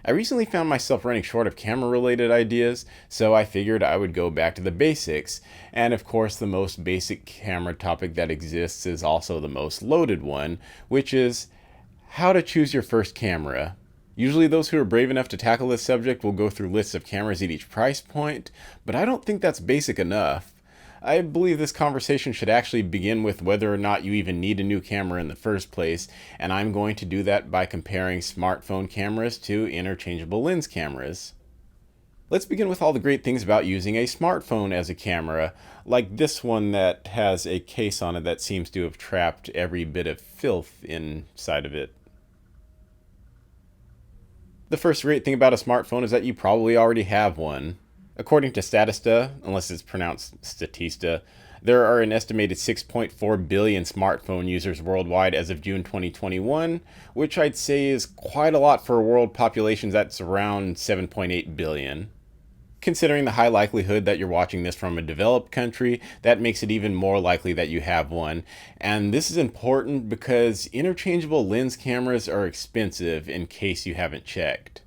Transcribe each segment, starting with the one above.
I recently found myself running short of camera related ideas, so I figured I would go back to the basics. And of course, the most basic camera topic that exists is also the most loaded one, which is how to choose your first camera. Usually those who are brave enough to tackle this subject will go through lists of cameras at each price point, but I don't think that's basic enough. I believe this conversation should actually begin with whether or not you even need a new camera in the first place, and I'm going to do that by comparing smartphone cameras to interchangeable lens cameras. Let's begin with all the great things about using a smartphone as a camera, like this one that has a case on it that seems to have trapped every bit of filth inside of it. The first great thing about a smartphone is that you probably already have one. According to Statista, unless it's pronounced Statista, there are an estimated 6.4 billion smartphone users worldwide as of June 2021, which I'd say is quite a lot for a world population that's around 7.8 billion. Considering the high likelihood that you're watching this from a developed country, that makes it even more likely that you have one. And this is important because interchangeable lens cameras are expensive in case you haven't checked.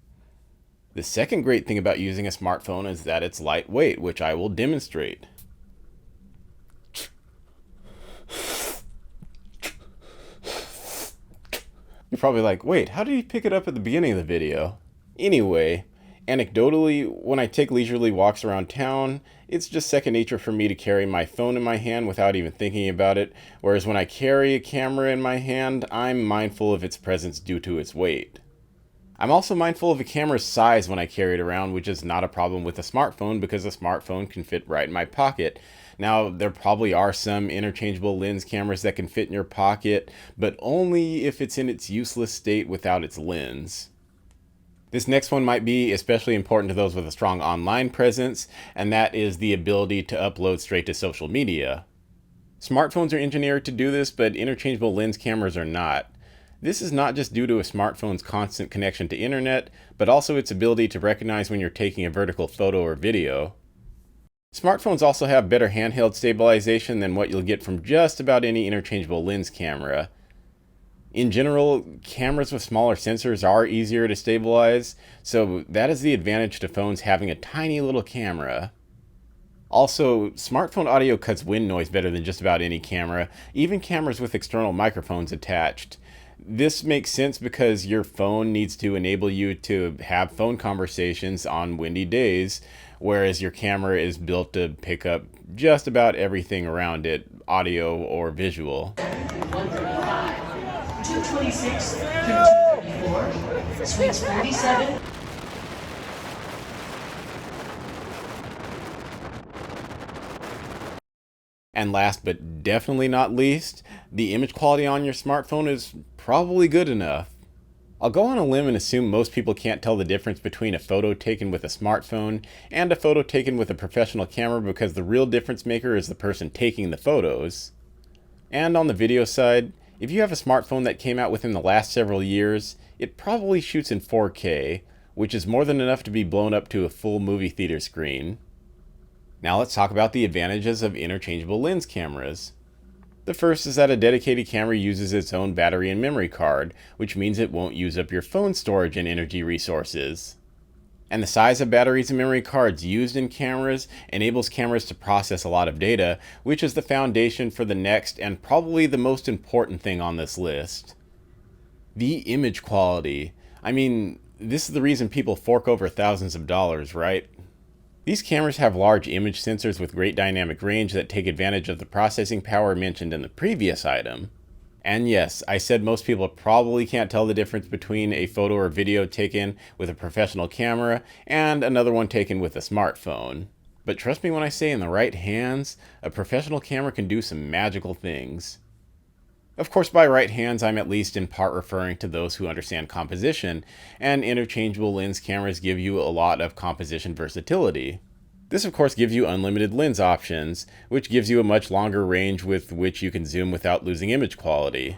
The second great thing about using a smartphone is that it's lightweight, which I will demonstrate. You're probably like, wait, how did he pick it up at the beginning of the video? Anyway, anecdotally, when I take leisurely walks around town, it's just second nature for me to carry my phone in my hand without even thinking about it, whereas when I carry a camera in my hand, I'm mindful of its presence due to its weight. I'm also mindful of a camera's size when I carry it around, which is not a problem with a smartphone because a smartphone can fit right in my pocket. Now, there probably are some interchangeable lens cameras that can fit in your pocket, but only if it's in its useless state without its lens. This next one might be especially important to those with a strong online presence, and that is the ability to upload straight to social media. Smartphones are engineered to do this, but interchangeable lens cameras are not. This is not just due to a smartphone's constant connection to internet, but also its ability to recognize when you're taking a vertical photo or video. Smartphones also have better handheld stabilization than what you'll get from just about any interchangeable lens camera. In general, cameras with smaller sensors are easier to stabilize, so that is the advantage to phones having a tiny little camera. Also, smartphone audio cuts wind noise better than just about any camera, even cameras with external microphones attached. This makes sense because your phone needs to enable you to have phone conversations on windy days, whereas your camera is built to pick up just about everything around it, audio or visual. 135, 226, 234, suites 47. And last but definitely not least, the image quality on your smartphone is probably good enough. I'll go on a limb and assume most people can't tell the difference between a photo taken with a smartphone and a photo taken with a professional camera because the real difference maker is the person taking the photos. And on the video side, if you have a smartphone that came out within the last several years, it probably shoots in 4K, which is more than enough to be blown up to a full movie theater screen. Now let's talk about the advantages of interchangeable lens cameras. The first is that a dedicated camera uses its own battery and memory card, which means it won't use up your phone's storage and energy resources. And the size of batteries and memory cards used in cameras enables cameras to process a lot of data, which is the foundation for the next and probably the most important thing on this list. The image quality. I mean, this is the reason people fork over thousands of dollars, right? These cameras have large image sensors with great dynamic range that take advantage of the processing power mentioned in the previous item. And yes, I said most people probably can't tell the difference between a photo or video taken with a professional camera and another one taken with a smartphone. But trust me when I say in the right hands, a professional camera can do some magical things. Of course, by right hands, I'm at least in part referring to those who understand composition, and interchangeable lens cameras give you a lot of composition versatility. This of course gives you unlimited lens options, which gives you a much longer range with which you can zoom without losing image quality.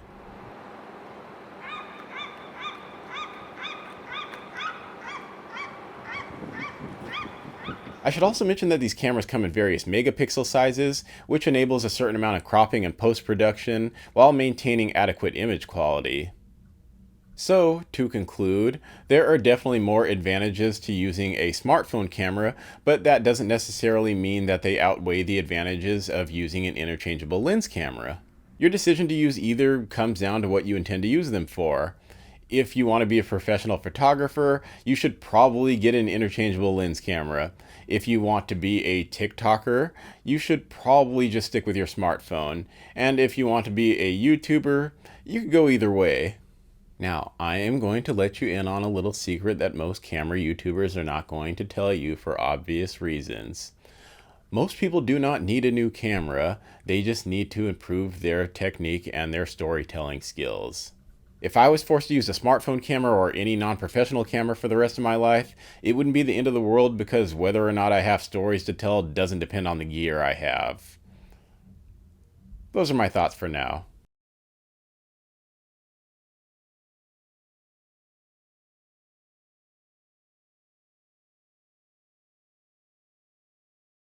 I should also mention that these cameras come in various megapixel sizes, which enables a certain amount of cropping and post-production while maintaining adequate image quality. So, to conclude, there are definitely more advantages to using a smartphone camera, but that doesn't necessarily mean that they outweigh the advantages of using an interchangeable lens camera. Your decision to use either comes down to what you intend to use them for. If you want to be a professional photographer, you should probably get an interchangeable lens camera. If you want to be a TikToker, you should probably just stick with your smartphone. And if you want to be a YouTuber, you could go either way. Now, I am going to let you in on a little secret that most camera YouTubers are not going to tell you for obvious reasons. Most people do not need a new camera, they just need to improve their technique and their storytelling skills. If I was forced to use a smartphone camera or any non-professional camera for the rest of my life, it wouldn't be the end of the world because whether or not I have stories to tell doesn't depend on the gear I have. Those are my thoughts for now.